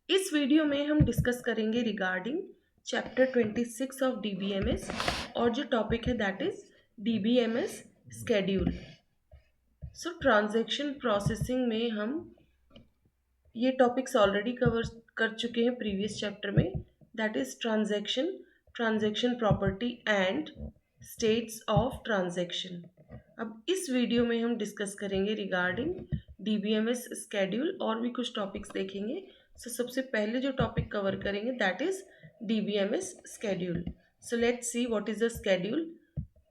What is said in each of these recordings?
इस वीडियो में हम डिस्कस करेंगे रिगार्डिंग चैप्टर 26 ऑफ डीबीएमएस और जो टॉपिक है that is DBMS schedule. So transaction processing में हम ये टॉपिक्स ऑलरेडी कवर कर चुके हैं प्रीवियस चैप्टर में, that is transaction, transaction property and states of transaction. अब इस वीडियो में हम डिस्कस करेंगे रिगार्डिंग डीबीएमएस स्केड्यूल और भी कुछ टॉपिक्स देखेंगे। सो सबसे पहले जो टॉपिक कवर करेंगे that is DBMS schedule. So let's see what is the schedule.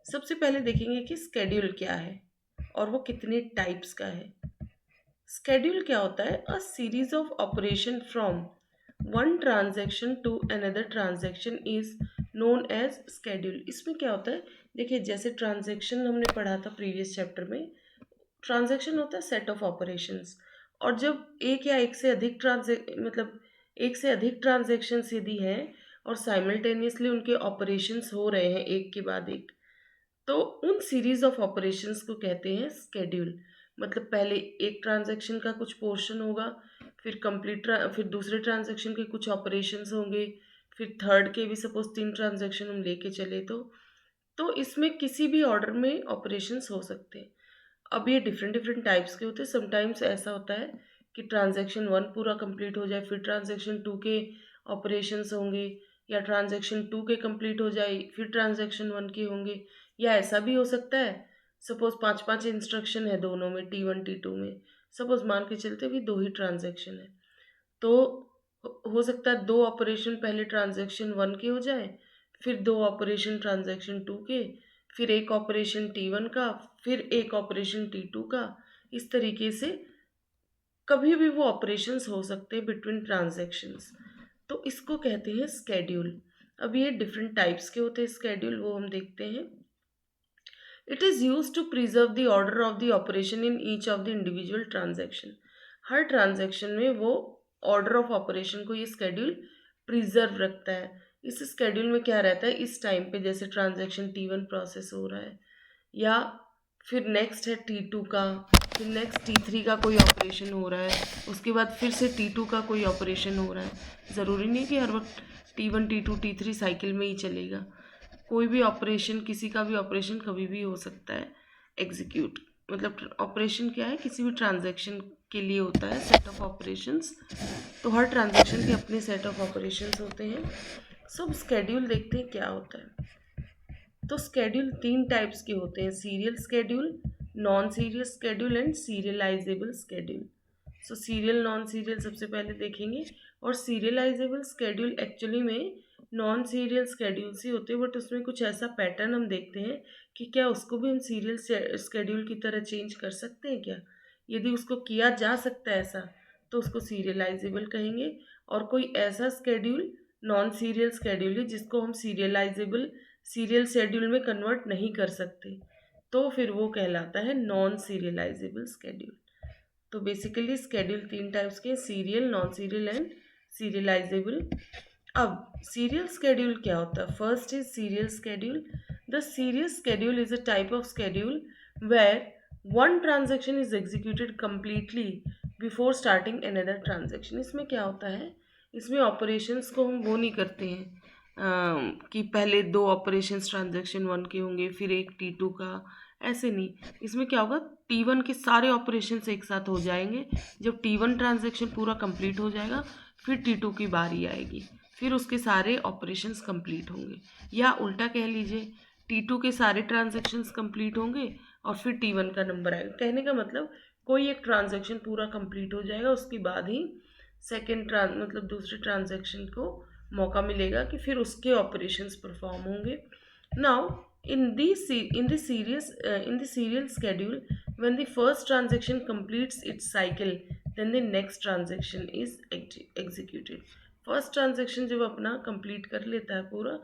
सबसे पहले देखेंगे कि स्केड्यूल क्या है और वो कितने टाइप्स का है। स्केड्यूल क्या होता है? A series of operation from one transaction to another transaction is known as schedule. इसमें क्या होता है, देखिए जैसे ट्रांजैक्शन हमने पढ़ा था प्रीवियस चैप्टर में, ट्रांजैक्शन होता है सेट ऑफ ऑपरेशंस, और जब एक या एक से अधिक एक से अधिक ट्रांजैक्शंस यदि हैं और साइमल्टेनियसली उनके ऑपरेशंस हो रहे हैं एक के बाद एक, तो उन सीरीज ऑफ ऑपरेशंस को कहते हैं स्केड्यूल। मतलब पहले एक ट्रांजैक्शन का कुछ पोर्शन होगा, फिर फिर दूसरे ट्रांजैक्शन के कुछ ऑपरेशंस होंगे, फिर थर्ड के भी सपोज 3 ट्रांजैक्शन हम लेके चले तो इसमें किसी भी ऑर्डर में ऑपरेशंस हो सकते हैं। अब ये डिफरेंट डिफरेंट टाइप्स के होते हैं। समटाइम्स ऐसा होता है कि ट्रांजैक्शन 1 पूरा कंप्लीट हो जाए, फिर ट्रांजैक्शन 2 के ऑपरेशंस होंगे, या ट्रांजैक्शन 2 के कंप्लीट हो जाए फिर ट्रांजैक्शन 1 के होंगे, या ऐसा भी हो सकता है सपोज 5-5 इंस्ट्रक्शन है दोनों में, T1 T2 में, सपोज मान के चलते भी 2 ही ट्रांजैक्शन है, तो हो सकता है 2 ऑपरेशन पहले ट्रांजैक्शन 1 के हो जाए, फिर 2 ऑपरेशन ट्रांजैक्शन 2 के, फिर एक ऑपरेशन T1 का, फिर एक ऑपरेशन T2 का। इस तरीके से कभी भी वो ऑपरेशंस हो सकते हैं बिटवीन ट्रांजैक्शंस, तो इसको कहते हैं स्केड्यूल। अब ये डिफरेंट टाइप्स के होते हैं स्केड्यूल, वो हम देखते हैं। It is use to preserve the order of the operation in each of the individual transaction. हर ट्रांजैक्शन में वो ऑर्डर ऑफ ऑपरेशन को ये स्केड्यूल प्रिजर्व रखता है। इस स्केड्यूल में क्या रहता है, इस टाइम पे जैसे ट्रांजैक्शन T1 प्रोसेस हो रहा है, या फिर नेक्स्ट है T2 का, फिर नेक्स्ट T3 का कोई ऑपरेशन हो रहा है, उसके बाद फिर से T2 का कोई ऑपरेशन हो रहा है। ज़रूरी नहीं कि हर वक्त T1 T2 T3 साइकिल में ही चलेगा। कोई भी ऑपरेशन, किसी का भी ऑपरेशन कभी भी हो सकता है एग्जीक्यूट। मतलब ऑपरेशन क्या है, किसी भी ट्रांजैक्शन के लिए होता है सेट ऑफ ऑपरेशंस, तो हर ट्रांजैक्शन के अपने सेट ऑफ ऑपरेशंस होते हैं। सब स्केड्यूल देखते हैं क्या होता है। तो स्केड्यूल 3 टाइप्स के होते हैं, serial schedule, non serial schedule and serializable schedule. So serial non serial सबसे पहले देखेंगे, और सीरियलाइजेबल स्केड्यूल एक्चुअली में नॉन सीरियल स्केड्यूल्स ही होते हैं, बट उसमें कुछ ऐसा पैटर्न हम देखते हैं कि क्या उसको भी हम सीरियल स्केड्यूल की तरह चेंज कर सकते हैं क्या। यदि उसको किया जा सकता है ऐसा, तो उसको सीरियलाइजेबल कहेंगे। और कोई ऐसा स्केड्यूल नॉन सीरियल स्केड्यूल है जिसको हम सीरियल शेड्यूल में कन्वर्ट नहीं कर सकते, तो फिर वो कहलाता है नॉन सीरियलाइजेबल स्केड्यूल। तो बेसिकली स्केड्यूल 3 टाइप्स के, serial, non serial and serializable. अब सीरियल स्केड्यूल क्या होता है? First is serial schedule. The serial schedule is a type of schedule where one transaction is executed completely before starting another transaction. इसमें क्या होता है, इसमें ऑपरेशंस को हम वो नहीं करते हैं कि पहले 2 ऑपरेशंस ट्रांजैक्शन 1 के होंगे फिर एक T2 का, ऐसे नहीं। इसमें क्या होगा, T1 के सारे ऑपरेशंस एक साथ हो जाएंगे। जब T1 ट्रांजैक्शन पूरा कंप्लीट हो जाएगा फिर T2 की बारी आएगी, फिर उसके सारे ऑपरेशंस कंप्लीट होंगे। या उल्टा कह लीजिए, T2 के सारे ट्रांजैक्शंस कंप्लीट होंगे और फिर T1 का नंबर आएगा। कहने का मतलब कोई एक ट्रांजैक्शन पूरा कंप्लीट हो जाएगा, उसके बाद ही दूसरे ट्रांजैक्शन को मौका मिलेगा कि फिर उसके ऑपरेशंस परफॉर्म होंगे। Now in the serial schedule, when the first transaction completes its cycle, then the next transaction is executed. First transaction जब अपना कंप्लीट कर लेता है पूरा,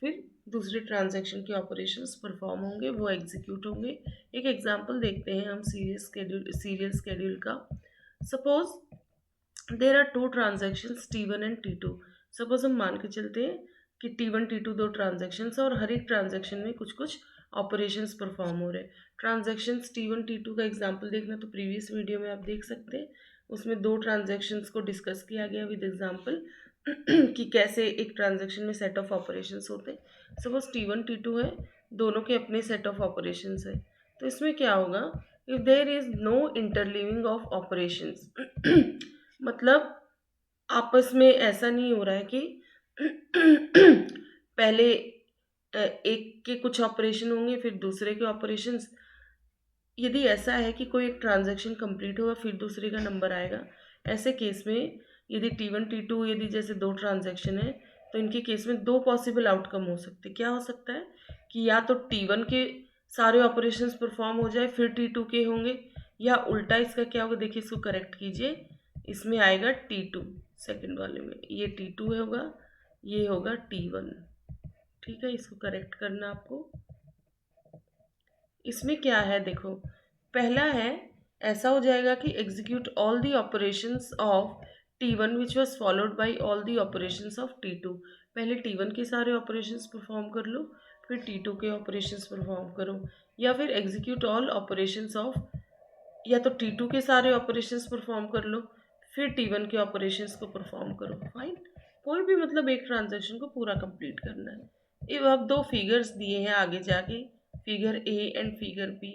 फिर दूसरे ट्रांजेक्शन के ऑपरेशंस परफॉर्म होंगे, वो एग्जीक्यूट होंगे। एक एग्जांपल देखते हैं हम सीरियल स्केड्यूल का। Suppose there are 2 transactions T1 and T2। Suppose हम मान के चलते हैं कि T1 T2 2 ट्रांजेक्शन्स और हर एक ट्रांजेक्शन में कुछ कुछ ऑपरेशंस परफॉर्म हो रहे हैं। ट्रांजेक्शन्स T1 T2 का एग्जांपल देखना तो प्रीवियस वीडियो में आप देख सकते हैं, उसमें 2 ट्रांजैक्शंस को डिस्कस किया गया विद एग्जांपल कि कैसे एक ट्रांजैक्शन में सेट ऑफ ऑपरेशंस होते हैं। सपोज T1 T2 है, दोनों के अपने सेट ऑफ ऑपरेशंस है। तो इसमें क्या होगा, if there is no interleaving of operations मतलब आपस में ऐसा नहीं हो रहा है कि पहले एक के कुछ ऑपरेशन होंगे फिर दूसरे के ऑपरेशंस। यदि ऐसा है कि कोई एक ट्रांजैक्शन कंप्लीट होगा फिर दूसरे का नंबर आएगा, ऐसे केस में यदि T1 T2 यदि जैसे 2 ट्रांजैक्शन है तो इनके केस में 2 पॉसिबल आउटकम हो सकते हैं। क्या हो सकता है कि या तो T1 के सारे ऑपरेशंस परफॉर्म हो जाए फिर T2 के होंगे, या उल्टा इसका क्या होगा, देखिए इसको करेक्ट कीजिए, इसमें आएगा T2 सेकंड वाले में, ये T2 होगा, ये होगा T1। ठीक है, इसको करेक्ट करना आपको। इसमें क्या है देखो, पहला है ऐसा हो जाएगा कि execute all the operations of T1 which was followed by all the operations of T2। पहले T1 के सारे ऑपरेशंस परफॉर्म कर लो फिर T2 के ऑपरेशंस परफॉर्म करो, या फिर एग्जीक्यूट ऑल ऑपरेशंस ऑफ, या तो T2 के सारे ऑपरेशंस परफॉर्म कर लो फिर T1 के ऑपरेशंस को परफॉर्म करो। फाइन, कोई भी मतलब एक ट्रांजैक्शन को पूरा कंप्लीट करना है। ये अब 2 फिगर्स दिए हैं आगे जाके, figure A and figure B.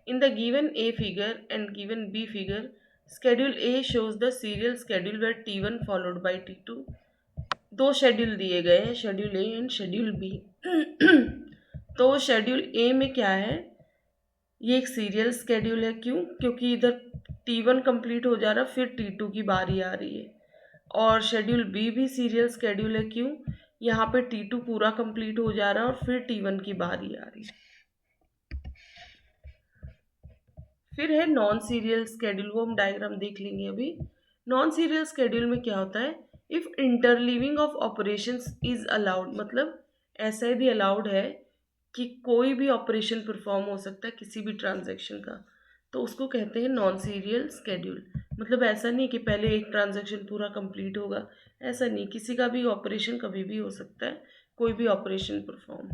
In the given A figure and given B figure, schedule A shows the serial schedule where T1 followed by T2। 2 schedule दिए गए हैं, schedule A and schedule B। तो schedule A में क्या है, ये एक serial schedule है। क्यों? क्योंकि इधर T1 कंप्लीट हो जा रहा फिर T2 की बारी आ रही है। और शेड्यूल B भी सीरियल स्केड्यूल है। क्यों? यहाँ पे T2 पूरा कंप्लीट हो जा रहा है और फिर T1 की बारी आ रही है। फिर है नॉन सीरियल स्केड्यूल, वो हम डायग्राम देख लेंगे अभी। नॉन सीरियल स्केड्यूल में क्या होता है, if interleaving of operations is allowed, मतलब ऐसा यदि अलाउड है कि कोई भी ऑपरेशन परफॉर्म हो सकता है किसी भी ट्रांजैक्शन का, तो उसको कहते हैं नॉन सीरियल स्केड्यूल। मतलब ऐसा नहीं कि पहले एक ट्रांजैक्शन पूरा कंप्लीट होगा, ऐसा नहीं, किसी का भी ऑपरेशन कभी भी हो सकता है, कोई भी ऑपरेशन परफॉर्म।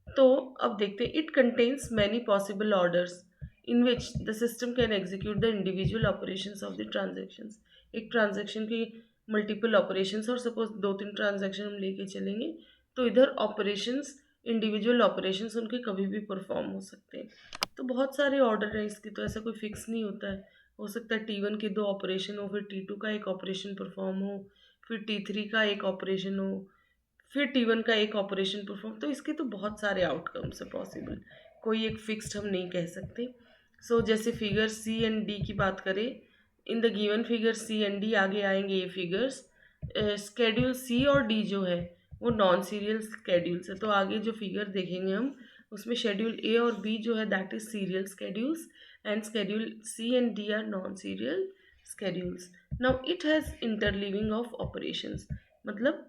तो अब देखते हैं, it contains many possible orders in which the system can execute the individual operations of the transactions. एक ट्रांजैक्शन की मल्टीपल ऑपरेशंस, और सपोज 2-3 ट्रांजैक्शन हम लेके चलेंगे तो इधर ऑपरेशंस, इंडिविजुअल ऑपरेशंस उनके कभी भी परफॉर्म हो सकते हैं। तो बहुत सारे ऑर्डर हैं इसके, तो ऐसा कोई फिक्स नहीं होता है। हो सकता है T1 के 2 ऑपरेशन हो, फिर T2 का एक ऑपरेशन परफॉर्म हो, फिर T3 का एक ऑपरेशन हो, फिर T1 का एक ऑपरेशन परफॉर्म। तो इसके तो बहुत सारे आउटकम्स है पॉसिबल, कोई एक फिक्स्ड हम नहीं कह सकते। सो जैसे फिगर C एंड D की बात करें, in the given figure C and D आगे आएंगे ये फिगर्स। स्केड्यूल C और D जो है वो नॉन सीरियल स्केड्यूल्स है। तो आगे जो फिगर देखेंगे हम उसमें शेड्यूल A और B जो है that is serial schedules, and schedule C and D are non serial schedules. Now it has interleaving of operations, मतलब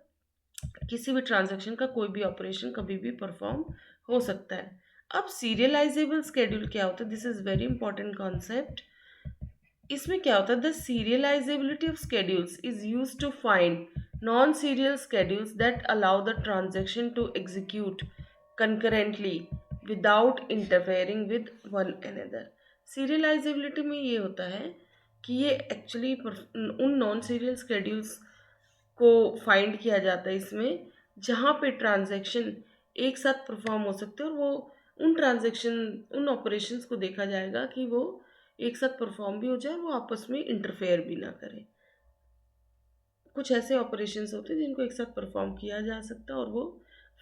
किसी भी ट्रांजैक्शन का कोई भी ऑपरेशन कभी भी परफॉर्म हो सकता है। अब सीरियलाइजेबल स्केड्यूल क्या होता है, this is very important concept. इसमें क्या होता है, the serializability of schedules is use to find non serial schedules that allow the transaction to execute concurrently without interfering with one another. Serializability में ये होता है कि ये एक्चुअली उन नॉन सीरियल स्केड्यूल्स को फाइंड किया जाता है इसमें जहाँ पे ट्रांजैक्शन एक साथ परफॉर्म हो सकते हैं, और वो उन ट्रांजैक्शन, उन ऑपरेशंस को देखा जाएगा कि वो एक साथ परफॉर्म भी हो जाए और वो आपस में इंटरफेयर भी ना करें। कुछ ऐसे ऑपरेशंस होते हैं जिनको एक साथ परफॉर्म किया जा सकता है और वो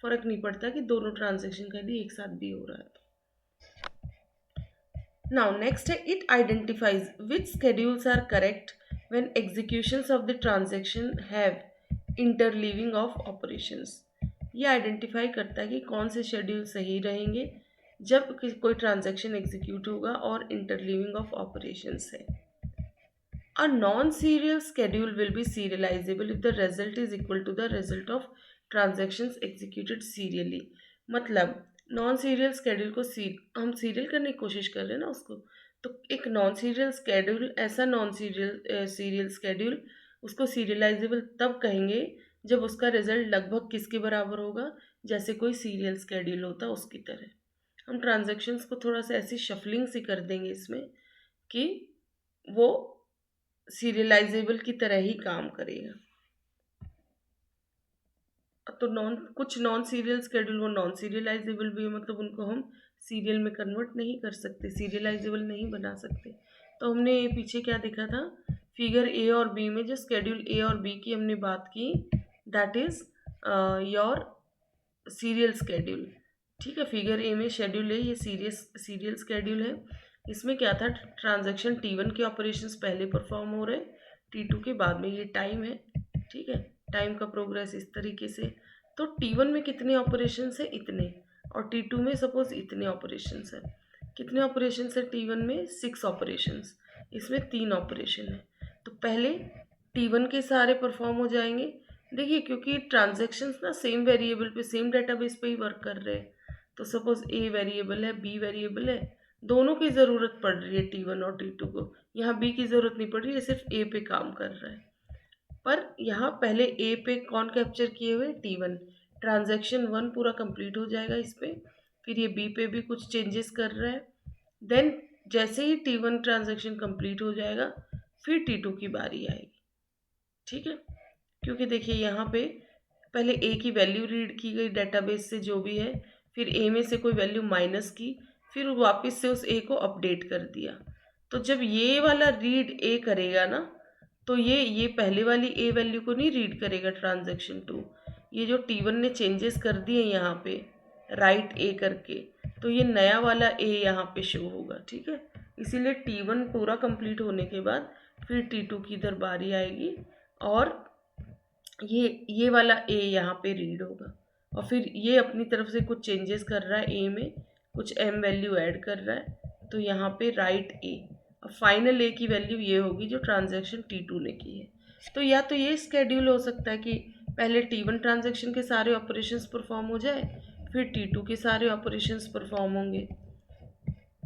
फर्क नहीं पड़ता कि दोनों ट्रांजैक्शन का यदि एक साथ भी हो रहा है तो। नाउ नेक्स्ट है, it identifies which schedules are correct when executions of the transaction have interleaving of operations. ये आइडेंटिफाई करता है कि कौन से शेड्यूल सही रहेंगे जब कोई ट्रांजैक्शन एग्जीक्यूट होगा और इंटरलीविंग ऑफ ऑपरेशंस है। A non-serial schedule will be serializable if the result is equal to the result of transactions executed serially। मतलब नॉन सीरियल स्केड्यूल को हम सीरियल करने की कोशिश कर रहे हैं ना उसको, तो एक नॉन सीरियल स्केड्यूल, ऐसा नॉन सीरियल सीरियल स्केड्यूल, उसको सीरियलाइजेबल तब कहेंगे जब उसका रिजल्ट लगभग किसके बराबर होगा, जैसे कोई सीरियल स्केड्यूल होता है उसकी तरह। हम ट्रांजैक्शंस को थोड़ा सा ऐसी शफलिंग सी कर देंगे इसमें कि वो सीरियलाइजेबल की तरह ही काम करेगा। तो कुछ नॉन सीरियल स्केड्यूल वो नॉन सीरियलाइजेबल भी है, मतलब उनको हम सीरियल में कन्वर्ट नहीं कर सकते, सीरियलाइजेबल नहीं बना सकते। तो हमने पीछे क्या देखा था, फिगर ए और बी में जो स्केड्यूल ए और बी की हमने बात की, that is your serial schedule. ठीक है, फिगर ए में शेड्यूल है, ये सीरियल स्केड्यूल है। इसमें क्या था, ट्रांजैक्शन T1 के ऑपरेशंस पहले परफॉर्म हो रहे, T2 के बाद में, ये टाइम है। ठीक है, टाइम का प्रोग्रेस इस तरीके से। तो T1 में कितने ऑपरेशंस है, इतने, और T2 में सपोज इतने ऑपरेशंस है। कितने ऑपरेशंस है T1 में, 6 ऑपरेशंस, इसमें 3 ऑपरेशन है। तो पहले T1 के सारे परफॉर्म हो जाएंगे। देखिए, क्योंकि ट्रांजैक्शंस ना सेम वेरिएबल पे, सेम डेटाबेस पे ही वर्क कर रहे हैं। तो सपोज ए वेरिएबल है, बी वेरिएबल है, दोनों की ज़रूरत पड़ रही है T1 और T2 को। यहाँ बी की ज़रूरत नहीं पड़ रही है, सिर्फ ए पे काम कर रहा है। पर यहाँ पहले ए पे कौन कैप्चर किए हुए, T1। ट्रांजैक्शन 1 पूरा कंप्लीट हो जाएगा इस पे, फिर ये बी पे भी कुछ चेंजेस कर रहा है। देन जैसे ही T1 ट्रांजैक्शन कंप्लीट हो जाएगा, फिर T2 की बारी आएगी। ठीक है, क्योंकि देखिए यहाँ पे पहले ए की वैल्यू रीड की गई डेटाबेस से जो भी है, फिर ए में से कोई वैल्यू माइनस की, फिर वापस से उस ए को अपडेट कर दिया। तो जब ये वाला रीड ए करेगा ना, तो ये पहले वाली ए वैल्यू को नहीं रीड करेगा ट्रांजैक्शन 2। ये जो T1 ने चेंजेस कर दिए यहाँ पे राइट ए करके, तो ये नया वाला ए यहाँ पे शो होगा। ठीक है, इसीलिए T1 पूरा कंप्लीट होने के बाद फिर T2 की इधर बारी आएगी, और ये वाला ए यहाँ पे रीड होगा, और फिर ये अपनी तरफ से कुछ चेंजेस कर रहा है ए में, कुछ एम वैल्यू ऐड कर रहा है, तो यहाँ पे राइट ए, और फाइनल ए की वैल्यू ये होगी जो ट्रांजैक्शन T2 ने की है। तो या तो ये स्केड्यूल हो सकता है कि पहले T1 ट्रांजैक्शन के सारे ऑपरेशंस परफॉर्म हो जाए, फिर T2 के सारे ऑपरेशंस परफॉर्म होंगे।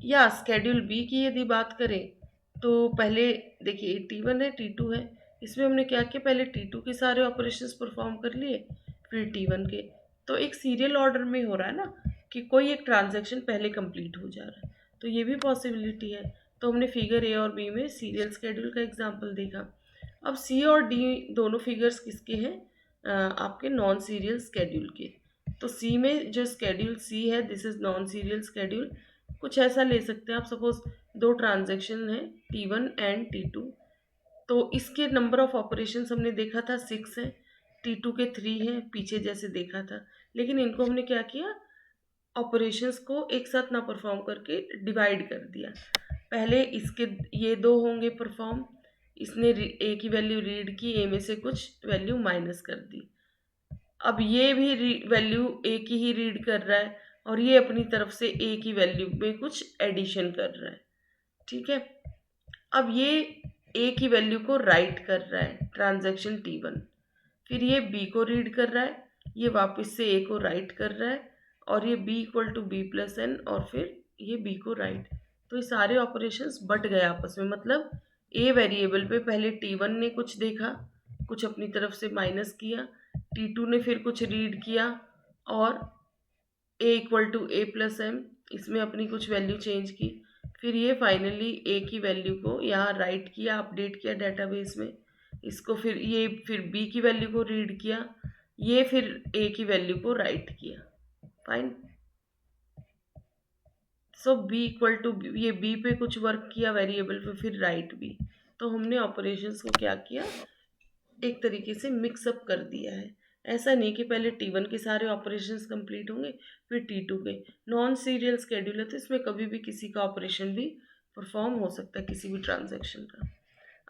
या स्केड्यूल बी की यदि बात करें, तो पहले देखिए T1 है, T2 है, इसमें हमने क्या किया, पहले T2 के सारे ऑपरेशंस परफॉर्म कर लिए, फिर T1 के। तो एक सीरियल ऑर्डर में हो रहा है ना, कि कोई एक ट्रांजैक्शन पहले कंप्लीट हो जा रहा है, तो ये भी पॉसिबिलिटी है। तो हमने फिगर ए और बी में सीरियल स्केड्यूल का एग्जाम्पल देखा। अब सी और डी दोनों फिगर्स किसके हैं, आपके नॉन सीरियल स्केड्यूल के। तो सी में जो स्केड्यूल सी है, this is non serial schedule. कुछ ऐसा ले सकते हैं आप, सपोज 2 ट्रांजैक्शन है T1 एंड T2, तो इसके नंबर ऑफ ऑपरेशंस हमने देखा था 6 है, T2 के 3 हैं, पीछे जैसे देखा था। लेकिन इनको हमने क्या किया, ऑपरेशंस को एक साथ ना परफॉर्म करके डिवाइड कर दिया। पहले इसके ये 2 होंगे परफॉर्म, इसने ए की वैल्यू रीड की, ए में से कुछ वैल्यू माइनस कर दी। अब ये भी वैल्यू ए की ही रीड कर रहा है, और ये अपनी तरफ से ए की वैल्यू में कुछ एडिशन कर रहा है। ठीक है, अब ये ए की वैल्यू को राइट कर रहा है ट्रांजैक्शन T1, फिर ये बी को रीड कर रहा है, ये वापस से ए को राइट कर रहा है, और ये B equal to B plus N, और फिर ये बी को राइट। तो ये सारे ऑपरेशंस बट गए आपस में, मतलब ए वेरिएबल पे पहले T1 ने कुछ देखा, कुछ अपनी तरफ से माइनस किया, T2 ने फिर कुछ रीड किया, और A equal to A plus M, इसमें अपनी कुछ वैल्यू चेंज की, फिर ये फाइनली ए की वैल्यू को यहाँ राइट किया, अपडेट किया डेटाबेस में, इसको फिर बी की वैल्यू को रीड किया, ये फिर ए की वैल्यू को राइट किया। Fine, so B equal to, ये बी पे कुछ वर्क किया वेरिएबल पे, फिर राइट बी। तो हमने ऑपरेशंस को क्या किया, एक तरीके से मिक्सअप कर दिया है। ऐसा नहीं कि पहले T1 के सारे ऑपरेशंस कंप्लीट होंगे, फिर T2 के। नॉन सीरियल स्केड्यूल है, तो इसमें कभी भी किसी का ऑपरेशन भी परफॉर्म हो सकता है, किसी भी ट्रांजैक्शन का।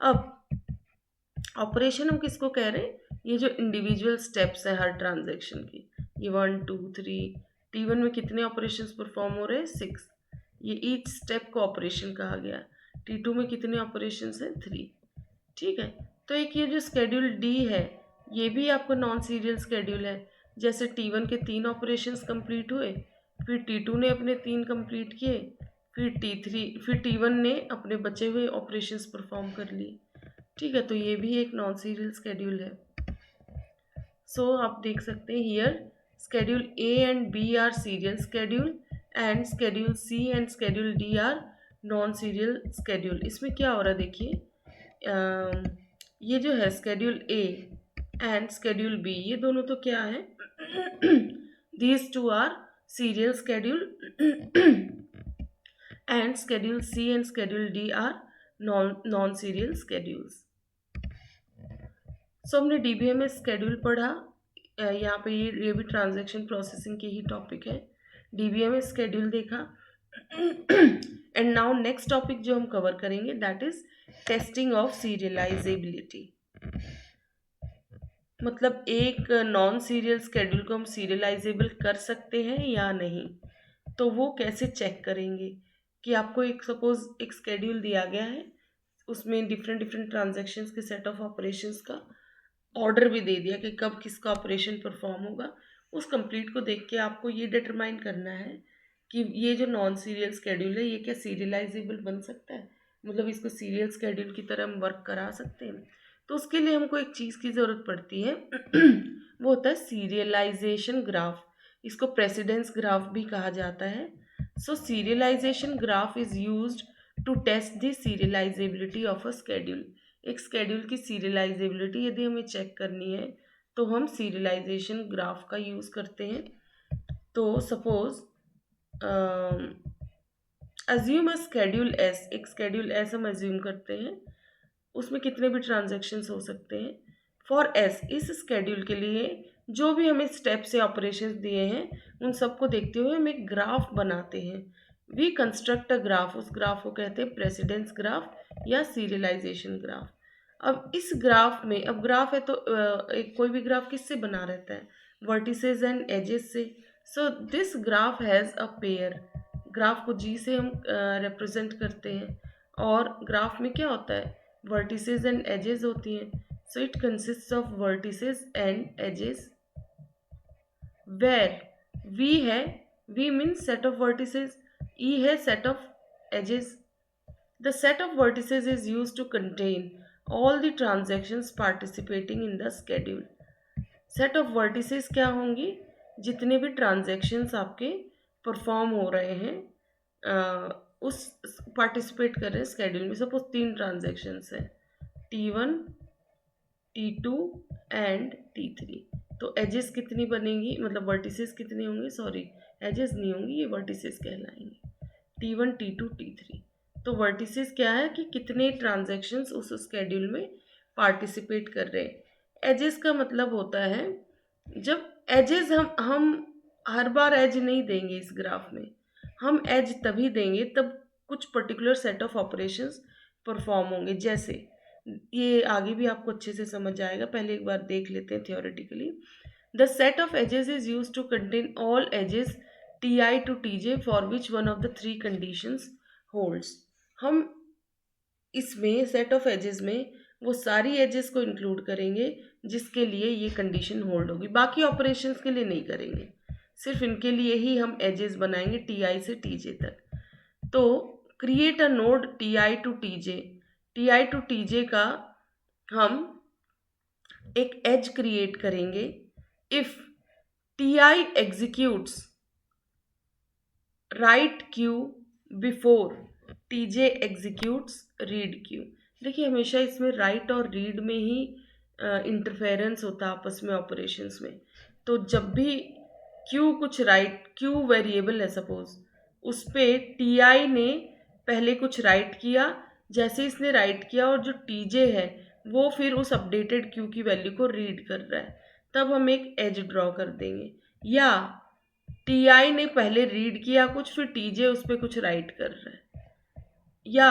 अब ऑपरेशन हम किसको कह रहे हैं, ये जो इंडिविजुअल स्टेप्स है हर ट्रांजैक्शन की, ये 1 2 3, T1 में कितने ऑपरेशंस परफॉर्म हो रहे हैं, 6, ये ईच स्टेप को ऑपरेशन कहा गया। T2 में कितने ऑपरेशंस हैं, 3। ठीक है, तो एक ये जो स्केड्यूल डी है, ये भी आपका नॉन सीरियल स्केड्यूल है। जैसे T1 के 3 ऑपरेशंस कंप्लीट हुए, फिर T2 ने अपने 3 कंप्लीट किए, फिर T1 ने अपने बचे हुए ऑपरेशंस परफॉर्म कर लिए। ठीक है, तो ये भी एक नॉन सीरियल स्केड्यूल है। सो आप देख सकते हैं here schedule A and B are serial schedule, and schedule C and schedule D are non serial schedule. इसमें क्या हो रहा है देखिए, ये जो है schedule A and schedule B, ये दोनों तो क्या है, these two are serial schedule and schedule C and schedule D are non-serial schedules. So हमने DBMS schedule पढ़ा, यहाँ पे ये भी ट्रांजैक्शन प्रोसेसिंग की ही टॉपिक है. DBMS schedule देखा एंड नाउ नेक्स्ट टॉपिक जो हम कवर करेंगे that is testing of serialisability. मतलब एक नॉन सीरियल स्केड्यूल को हम सीरियलाइजेबल कर सकते हैं या नहीं, तो वो कैसे चेक करेंगे कि आपको एक सपोज एक स्केड्यूल दिया गया है, उसमें डिफरेंट डिफरेंट ट्रांजैक्शंस के सेट ऑफ ऑपरेशंस का ऑर्डर भी दे दिया कि कब किसका ऑपरेशन परफॉर्म होगा. उस कंप्लीट को देख के आपको ये डिटरमाइन करना है कि ये जो नॉन सीरियल स्केड्यूल है ये क्या सीरियलाइजेबल बन सकता है, मतलब इसको सीरियल स्केड्यूल की तरह हम वर्क करा सकते हैं. तो उसके लिए हमको एक चीज़ की ज़रूरत पड़ती है वो होता है सीरियलाइजेशन ग्राफ. इसको प्रेसिडेंस ग्राफ भी कहा जाता है. So serialization graph is used to test the serializability of a schedule. एक स्केड्यूल की सीरियलाइजेबिलिटी यदि हमें चेक करनी है तो हम सीरियलाइजेशन ग्राफ का यूज़ करते हैं. तो suppose assume a schedule S, एक स्केड्यूल एस हम अज्यूम करते हैं, उसमें कितने भी ट्रांजैक्शंस हो सकते हैं. फॉर एस, इस स्केड्यूल के लिए जो भी हमें स्टेप से ऑपरेशंस दिए हैं उन सबको देखते हुए हम एक ग्राफ बनाते हैं. वी कंस्ट्रक्ट अ ग्राफ, उस ग्राफ को कहते हैं प्रेसिडेंस ग्राफ या सीरियलाइजेशन ग्राफ. अब इस ग्राफ में, अब ग्राफ है तो एक कोई भी ग्राफ किससे बना रहता है, वर्टिसेस एंड एजेस से. So this graph has a pair. Graph को जी से हम रिप्रेजेंट करते हैं और ग्राफ में क्या होता है, वर्टिसेस एंड एजेस होती हैं. So it consist of vertices and edges where we है, we means set of vertices, E है set of edges. The set of vertices is used to contain all the transactions participating in the schedule. Set of vertices क्या होंगी, जितने भी transactions आपके perform हो रहे हैं उस पार्टिसिपेट कर रहे हैं स्केड्यूल में. सपोज 3 ट्रांजेक्शन्स हैं, T1, T2 एंड T3. तो एजेस कितनी बनेंगी, मतलब वर्टिसेस कितनी होंगी, सॉरी एजेस नहीं होंगी, ये वर्टिसेस कहलाएंगे. T1, T2, T3. तो वर्टिसेस क्या है कि कितने ट्रांजैक्शंस उस स्केड्यूल में पार्टिसिपेट कर रहे हैं. एजेस का मतलब होता है, जब एजेस हम हर बार एज नहीं देंगे इस ग्राफ में, हम एज तभी देंगे तब कुछ particular set of operations perform होंगे. जैसे ये आगे भी आपको अच्छे से समझ आएगा, पहले एक बार देख लेते हैं theoretically. The set of edges is used to contain all edges Ti to Tj for which one of the 3 conditions holds. हम इसमें सेट ऑफ एजेस में वो सारी एजेस को इंक्लूड करेंगे जिसके लिए ये कंडीशन होल्ड होगी. बाकी ऑपरेशंस के लिए नहीं करेंगे, सिर्फ इनके लिए ही हम एजेस बनाएंगे Ti से Tj तक. तो create a node Ti to Tj. Ti to Tj का हम एक एज क्रिएट करेंगे if Ti executes right Q before Tj executes read Q. देखिए हमेशा इसमें राइट और रीड में ही इंटरफेरेंस होता है आपस में ऑपरेशंस में. तो जब भी क्यू कुछ राइट, क्यू वेरिएबल है सपोज, उस पर Ti ने पहले कुछ राइट किया, जैसे इसने राइट किया और जो Tj है वो फिर उस अपडेटेड क्यू की वैल्यू को रीड कर रहा है, तब हम एक एज ड्रॉ कर देंगे. या Ti ने पहले रीड किया कुछ, फिर Tj उस पर कुछ राइट कर रहा है, या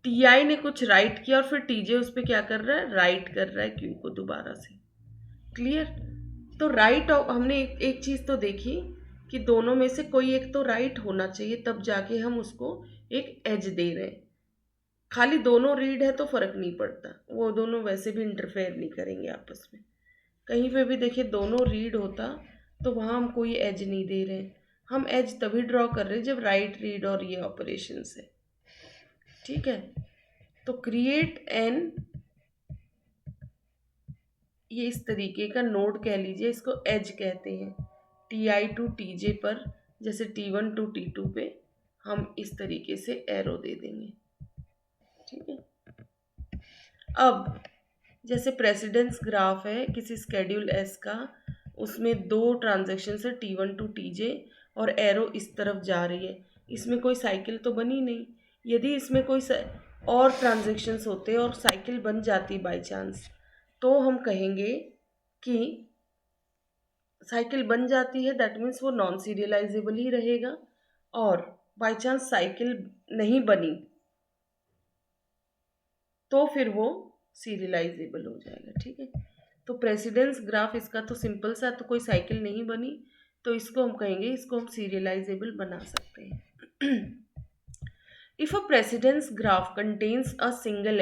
Ti ने कुछ राइट किया और फिर Tj उस पर क्या कर रहा है, राइट कर रहा है क्यू को दोबारा से. क्लियर. तो राइट हमने एक चीज़ तो देखी कि दोनों में से कोई एक तो राइट होना चाहिए, तब जाके हम उसको एक एज दे रहे हैं. खाली दोनों रीड है तो फ़र्क नहीं पड़ता, वो दोनों वैसे भी इंटरफेयर नहीं करेंगे आपस में. कहीं पे भी देखिए दोनों रीड होता तो वहाँ हम कोई एज नहीं दे रहे हैं, हम एज तभी ड्रॉ कर रहे हैं जब राइट, रीड और ये ऑपरेशंस है. ठीक है. तो क्रिएट एन, ये इस तरीके का नोड कह लीजिए, इसको एज कहते हैं. Ti to Tj पर जैसे T1 to T2 पे हम इस तरीके से एरो दे देंगे. ठीक है. अब जैसे प्रेसिडेंस ग्राफ है किसी स्केड्यूल एस का, उसमें 2 ट्रांजेक्शन है T1 टू TJ और एरो इस तरफ जा रही है, इसमें कोई साइकिल तो बनी नहीं। यदि इसमें कोई और ट्रांजेक्शन्स होते और साइकिल बन जाती बाय चांस, तो हम कहेंगे कि साइकिल बन जाती है, दैट मीन्स वो नॉन सीरियलाइजेबल ही रहेगा। और बाय चांस साइकिल नहीं बनी तो फिर वो सीरियलाइजेबल हो जाएगा। ठीक है, तो प्रेसिडेंस ग्राफ इसका तो सिंपल सा, तो कोई साइकिल नहीं बनी तो इसको हम कहेंगे, इसको हम सीरियलाइजेबल बना सकते हैं। If a precedence graph contains a single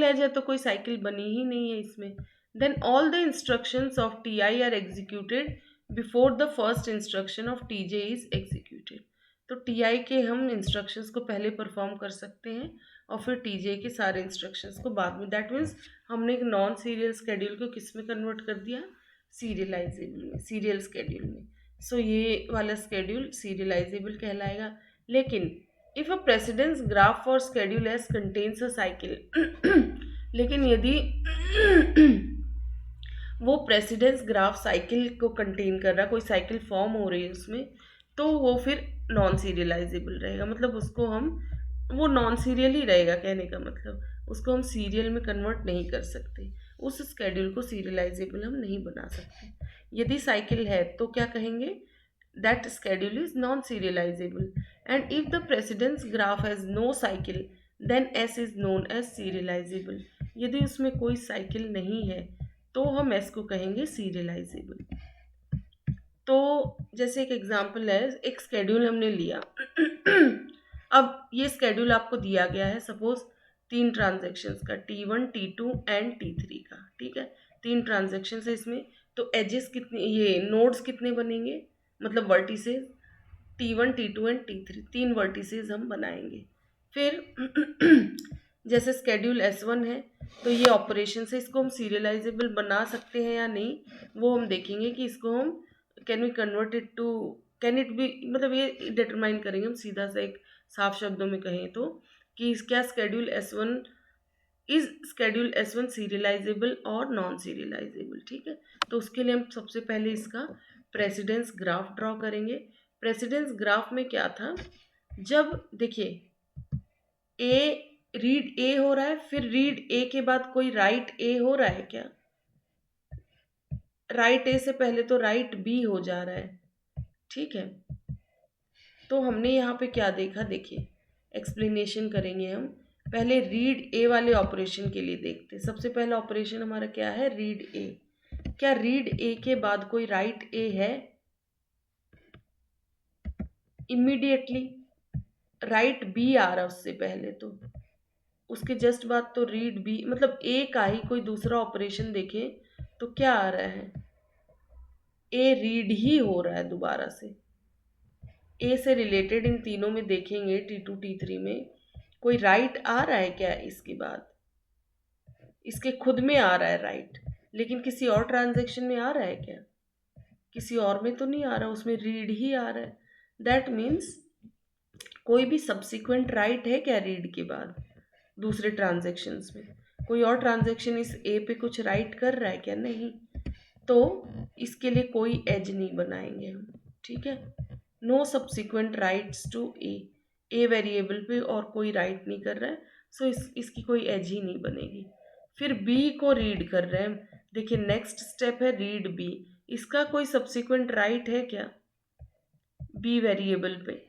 edge है तो कोई साइकिल बनी ही नहीं है इसमें, then all the instructions of TI are executed before the first instruction of TJ is executed. तो TI के हम इंस्ट्रक्शंस को पहले परफॉर्म कर सकते हैं और फिर TJ के सारे इंस्ट्रक्शंस को बाद में। दैट मीन्स हमने एक नॉन सीरियल स्केड्यूल को किस में कन्वर्ट कर दिया, सीरियलाइजेबल में, सीरियल स्केड्यूल में। सो ये वाला स्केड्यूल सीरियलाइजेबल कहलाएगा। लेकिन if a precedence graph for schedule S contains a cycle लेकिन यदि वो प्रेसिडेंस ग्राफ साइकिल को कंटेन कर रहा, कोई साइकिल फॉर्म हो रही है उसमें, तो वो फिर नॉन सीरियलाइजेबल रहेगा। मतलब उसको हम, वो नॉन सीरियल ही रहेगा, कहने का मतलब उसको हम सीरियल में कन्वर्ट नहीं कर सकते, उस स्केड्यूल को सीरियलाइजेबल हम नहीं बना सकते। यदि साइकिल है तो क्या कहेंगे, that schedule is non-serializable, and if the precedence graph has no cycle then S is known as serializable। यदि उसमें कोई साइकिल नहीं है तो हम S को कहेंगे सीरियलाइजेबल। तो जैसे एक एग्जांपल है, एक स्केड्यूल हमने लिया अब ये स्केड्यूल आपको दिया गया है, सपोज 3 ट्रांजेक्शन्स का, T1 T2 एंड T3 का। ठीक है, 3 ट्रांजेक्शन्स है इसमें, तो एजेस कितने, ये नोड्स कितने बनेंगे, मतलब vertices T1 T2 and T3, 3 vertices हम बनाएंगे। फिर जैसे स्केड्यूल S1 है तो ये ऑपरेशन से इसको हम सीरियलाइजेबल बना सकते हैं या नहीं, वो हम देखेंगे कि इसको हम can we convert it to, can it be, मतलब ये डिटरमाइन करेंगे हम सीधा सा, एक साफ शब्दों में कहें तो, कि क्या स्केड्यूल S1 सीरियलाइजेबल और नॉन सीरियलाइजेबल। ठीक है, तो उसके लिए हम सबसे पहले इसका प्रेसिडेंस ग्राफ ड्रॉ करेंगे। प्रेसिडेंस ग्राफ में क्या था, जब देखिए रीड ए हो रहा है, फिर रीड ए के बाद कोई राइट ए हो रहा है क्या, राइट ए से पहले तो राइट बी हो जा रहा है। ठीक है, तो हमने यहाँ पे क्या देखा, देखिए एक्सप्लेनेशन करेंगे हम। पहले रीड ए वाले ऑपरेशन के लिए देखते, सबसे पहला ऑपरेशन हमारा क्या है, रीड ए। क्या रीड ए के बाद कोई राइट ए है, इमीडिएटली राइट बी आ रहा उससे पहले, तो उसके जस्ट बाद तो रीड बी, मतलब ए का ही कोई दूसरा ऑपरेशन देखें तो क्या आ रहा है, ए रीड ही हो रहा है दोबारा से। ए से रिलेटेड इन तीनों में देखेंगे, T2 T3 में कोई राइट आ रहा है क्या इसके बाद, इसके खुद में आ रहा है राइट, लेकिन किसी और ट्रांजैक्शन में आ रहा है क्या, किसी और में तो नहीं आ रहा, उसमें रीड ही आ रहा है। दैट मीन्स कोई भी सब्सिक्वेंट राइट है क्या रीड के बाद दूसरे ट्रांजैक्शंस में, कोई और ट्रांजैक्शन इस ए पे कुछ राइट कर रहा है क्या, नहीं, तो इसके लिए कोई एज नहीं बनाएंगे हम। ठीक है, no subsequent writes to a variable पे और कोई राइट नहीं कर रहा है, सो इसकी कोई एज ही नहीं बनेगी। फिर बी को रीड कर रहे हैं, देखिए नेक्स्ट स्टेप है रीड बी, इसका कोई सब्सिक्वेंट राइट है क्या बी वेरिएबल पे,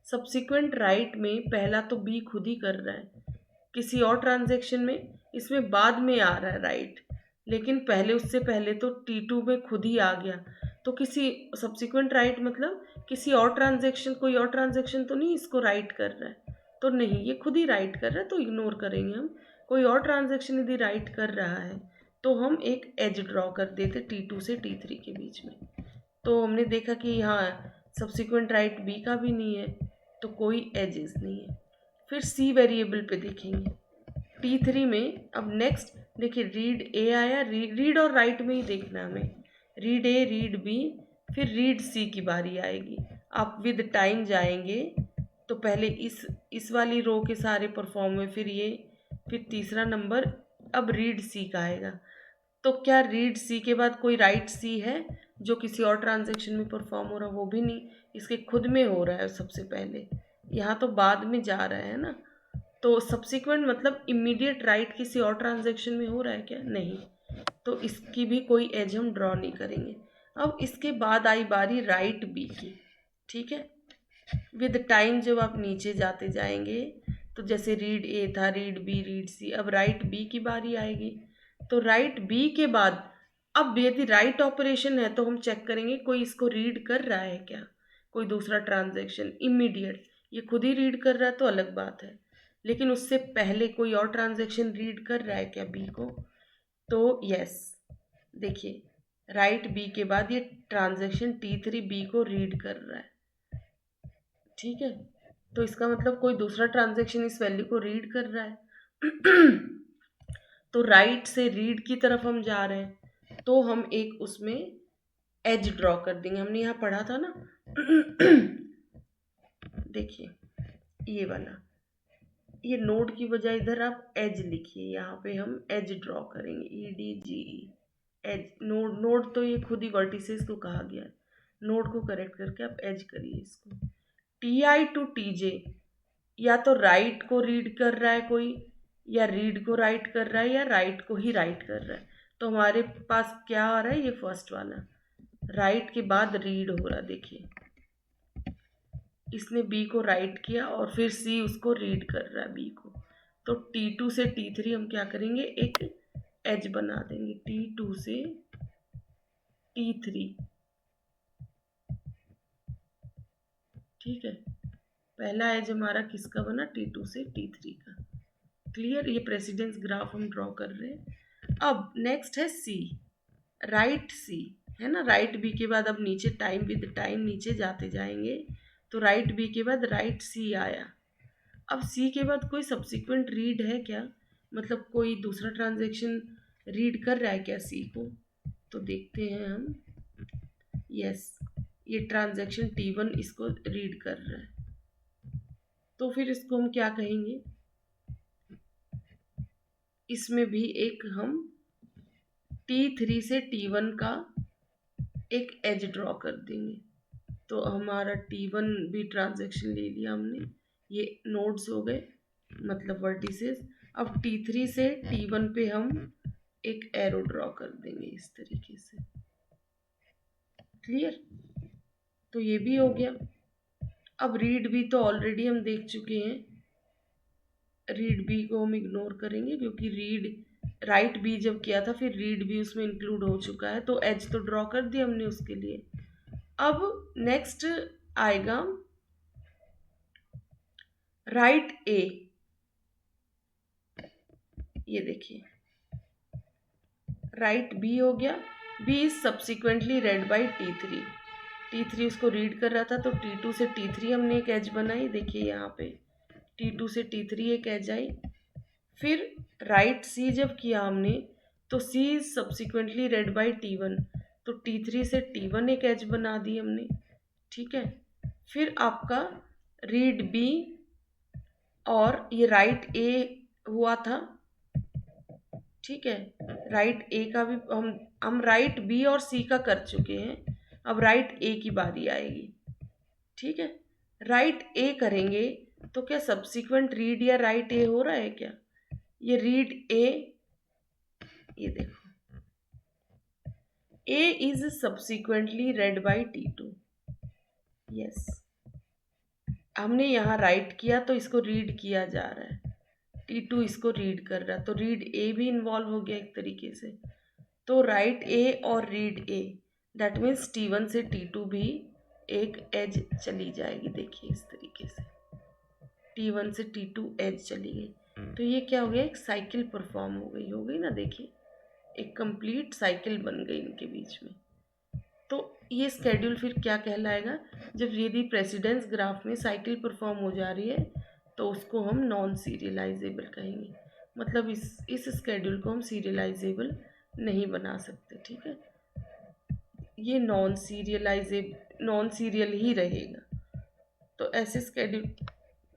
सब्सिक्वेंट राइट में पहला तो बी खुद ही कर रहा है, किसी और ट्रांजैक्शन में इसमें बाद में आ रहा है राइट, लेकिन पहले, उससे पहले तो T2 में खुद ही आ गया, तो किसी सब्सिक्वेंट राइट मतलब किसी और ट्रांजैक्शन, कोई और ट्रांजैक्शन तो नहीं इसको राइट कर रहा है, तो नहीं, ये खुद ही राइट कर रहा है तो इग्नोर करेंगे हम। कोई और ट्रांजैक्शन यदि राइट कर रहा है तो हम एक एज ड्रॉ कर देते T2 से T3 के बीच में। तो हमने देखा कि यहाँ सब्सिक्वेंट राइट बी का भी नहीं है, तो कोई एजेस नहीं है। फिर सी वेरिएबल पे देखेंगे T3 में। अब नेक्स्ट देखिए रीड ए आया, रीड और राइट में ही देखना हमें, रीड ए रीड बी, फिर रीड सी की बारी आएगी। आप विद टाइम जाएंगे तो पहले इस वाली रो के सारे परफॉर्म हुए, फिर तीसरा नंबर अब रीड सी का आएगा। तो क्या रीड सी के बाद कोई राइट सी है जो किसी और ट्रांजैक्शन में परफॉर्म हो रहा? वो भी नहीं, इसके खुद में हो रहा है सबसे पहले, यहाँ तो बाद में जा रहा है ना। तो सब्सिक्वेंट मतलब इमीडिएट राइट किसी और ट्रांजैक्शन में हो रहा है क्या? नहीं, तो इसकी भी कोई एज हम ड्रॉ नहीं करेंगे। अब इसके बाद आई बारी राइट बी की, ठीक है। विद टाइम जब आप नीचे जाते जाएंगे तो जैसे रीड ए था, रीड बी, रीड सी, अब राइट बी की बारी आएगी। तो राइट बी के बाद अब यदि राइट ऑपरेशन है तो हम चेक करेंगे कोई इसको रीड कर रहा है क्या, कोई दूसरा ट्रांजैक्शन इमीडिएट। ये खुद ही रीड कर रहा है तो अलग बात है, लेकिन उससे पहले कोई और ट्रांजैक्शन रीड कर रहा है क्या बी को? तो यस, देखिए राइट बी के बाद ये ट्रांजैक्शन T3 बी को रीड कर रहा है, ठीक है। तो इसका मतलब कोई दूसरा ट्रांजैक्शन इस वैल्यू को रीड कर रहा है। तो राइट से रीड की तरफ हम जा रहे हैं, तो हम एक उसमें एज ड्रॉ कर देंगे। हमने यहाँ पढ़ा था ना, देखिए ये वाला, ये नोड की बजाय इधर आप एज लिखिए, यहाँ पे हम एज ड्रॉ करेंगे, EDGE एज। नोड तो ये खुद ही वर्टिसेस को कहा गया है, नोड को करेक्ट करके आप एज करिए इसको। TI टू TJ या तो राइट को रीड कर रहा है कोई, या रीड को राइट कर रहा है, या राइट को ही राइट कर रहा है। तो हमारे पास क्या आ रहा है? ये फर्स्ट वाला, राइट के बाद रीड हो रहा। देखिए इसने बी को राइट किया और फिर सी उसको रीड कर रहा है बी को। तो T2 से T3 हम क्या करेंगे? एक एज बना देंगे, T2 से T3, ठीक है। पहला एज हमारा किसका बना? T2 से T3 का। क्लियर? ये प्रेसिडेंस ग्राफ हम ड्रॉ कर रहे हैं। अब नेक्स्ट है सी, राइट सी, है ना। राइट बी के बाद अब नीचे टाइम विद टाइम नीचे जाते जाएंगे, तो राइट बी के बाद राइट सी आया। अब सी के बाद कोई सब्सिक्वेंट रीड है क्या, मतलब कोई दूसरा ट्रांजैक्शन रीड कर रहा है क्या सी को? तो देखते हैं हम, यस, ये ट्रांजैक्शन T1 इसको रीड कर रहा है। तो फिर इसको हम क्या कहेंगे? इसमें भी एक हम T3 से T1 का एक एज ड्रॉ कर देंगे। तो हमारा T1 भी ट्रांजैक्शन ले लिया हमने, ये नोड्स हो गए मतलब वर्टिसेस। अब T3 से T1 पे हम एक एरो ड्रॉ कर देंगे इस तरीके से। क्लियर? तो ये भी हो गया। अब रीड बी तो ऑलरेडी हम देख चुके हैं, रीड बी को हम इग्नोर करेंगे क्योंकि रीड राइट बी जब किया था फिर रीड बी उसमें इंक्लूड हो चुका है, तो एज तो ड्रॉ कर दिया हमने उसके लिए। अब नेक्स्ट आएगा राइट ए, ये देखिए राइट बी हो गया, B is subsequently read by T3 उसको रीड कर रहा था, तो T2 से T3 हमने एक एज बनाई। देखिए यहाँ पे T2 से T3 एक एज आई। फिर राइट सी जब किया हमने तो C is subsequently read by T1, तो T3 से T1 एक एज बना दी हमने, ठीक है। फिर आपका रीड बी और ये राइट ए हुआ था, ठीक है। राइट ए का भी हम राइट बी और सी का कर चुके हैं, अब राइट ए की बारी आएगी, ठीक है। राइट ए करेंगे तो क्या सब्सिक्वेंट रीड या राइट ए हो रहा है क्या? ये रीड ए, ये देखो A is subsequently read by T2, yes. हमने यहाँ राइट किया तो इसको रीड किया जा रहा है, T2 इसको रीड कर रहा है, तो रीड ए भी इन्वॉल्व हो गया एक तरीके से। तो राइट ए और read A, that means T1 से T2 भी एक एज चली जाएगी। देखिए इस तरीके से T1 से T2 एज चली गई, तो ये क्या हो गया? एक साइकिल परफॉर्म हो गई ना। देखिए एक कंप्लीट साइकिल बन गई इनके बीच में। तो ये स्केड्यूल फिर क्या कहलाएगा? जब यदि प्रेसिडेंस ग्राफ में साइकिल परफॉर्म हो जा रही है तो उसको हम नॉन सीरियलाइजेबल कहेंगे, मतलब इस स्केड्यूल को हम सीरियलाइजेबल नहीं बना सकते, ठीक है। ये नॉन सीरियल ही रहेगा। तो ऐसे स्केड्यूल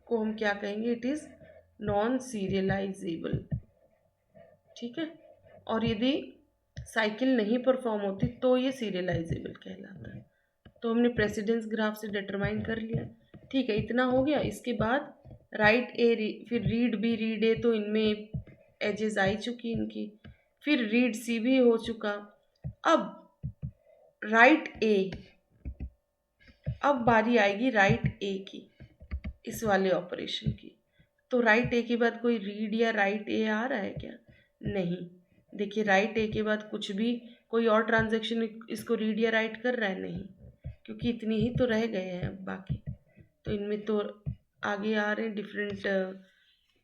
को हम क्या कहेंगे, इट इज़ नॉन सीरियलाइजेबल। ठीक है, और यदि साइकिल नहीं परफॉर्म होती तो ये सीरियलाइजेबल कहलाता है। तो हमने प्रेसिडेंस ग्राफ से डिटरमाइन कर लिया। ठीक है, इतना हो गया। इसके बाद राइट ए, फिर रीड बी रीड ए, तो इनमें एजेस आई चुकी इनकी। फिर रीड सी भी हो चुका। अब राइट ए, अब बारी आएगी राइट ए की, इस वाले ऑपरेशन की। तो राइट ए के बाद कोई रीड या राइट ए आ रहा है क्या? नहीं। देखिए, राइट ए के बाद कुछ भी कोई और ट्रांजैक्शन इसको रीड या राइट कर रहा है? नहीं, क्योंकि इतनी ही तो रह गए हैं अब बाकी। तो इनमें तो आगे आ रहे हैं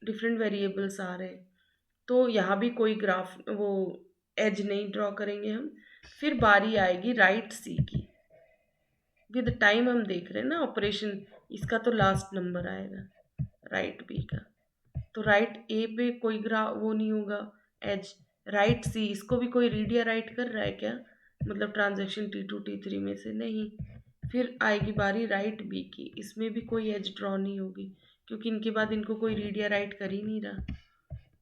डिफरेंट वेरिएबल्स आ रहे हैं। तो यहाँ भी कोई ग्राफ वो एज नहीं ड्रॉ करेंगे हम। फिर बारी आएगी राइट सी की। विद टाइम हम देख रहे हैं ना ऑपरेशन, इसका तो लास्ट नंबर आएगा राइट बी का। तो राइट ए पे कोई वो नहीं होगा एज। राइट सी, इसको भी कोई रीड या राइट कर रहा है क्या? मतलब ट्रांजैक्शन T2 T3 में से नहीं। फिर आएगी बारी राइट बी की, इसमें भी कोई एज ड्रॉ नहीं होगी, क्योंकि इनके बाद इनको कोई रीड या राइट कर ही नहीं रहा।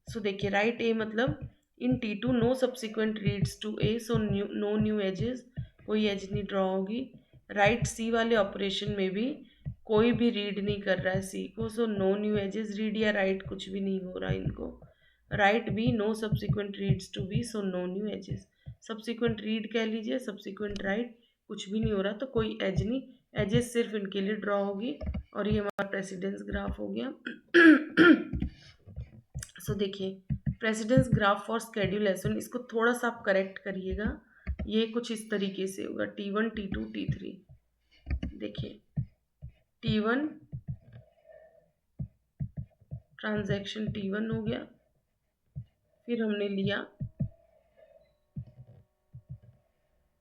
सो देखिए, राइट ए मतलब in T2 no subsequent reads to A, so no new edges, कोई एज नहीं ड्रॉ होगी। राइट सी वाले ऑपरेशन में भी कोई भी रीड नहीं कर रहा है सी को, so no new edges, read या राइट कुछ भी नहीं हो रहा इनको। Write B, no subsequent reads to B, so no new edges. Subsequent read कह लीजिए, सब्सिक्वेंट राइट कुछ भी नहीं हो रहा, तो कोई एज नहीं, एजेस सिर्फ इनके लिए ड्रॉ होगी। और ये हमारा प्रेसिडेंस ग्राफ हो गया। सो देखिए, precedence graph for schedule S1, इसको थोड़ा सा आप करेक्ट करिएगा। ये कुछ इस तरीके से होगा, T1 T2 T3। देखिए, T1 ट्रांजैक्शन T1 हो गया। फिर हमने लिया,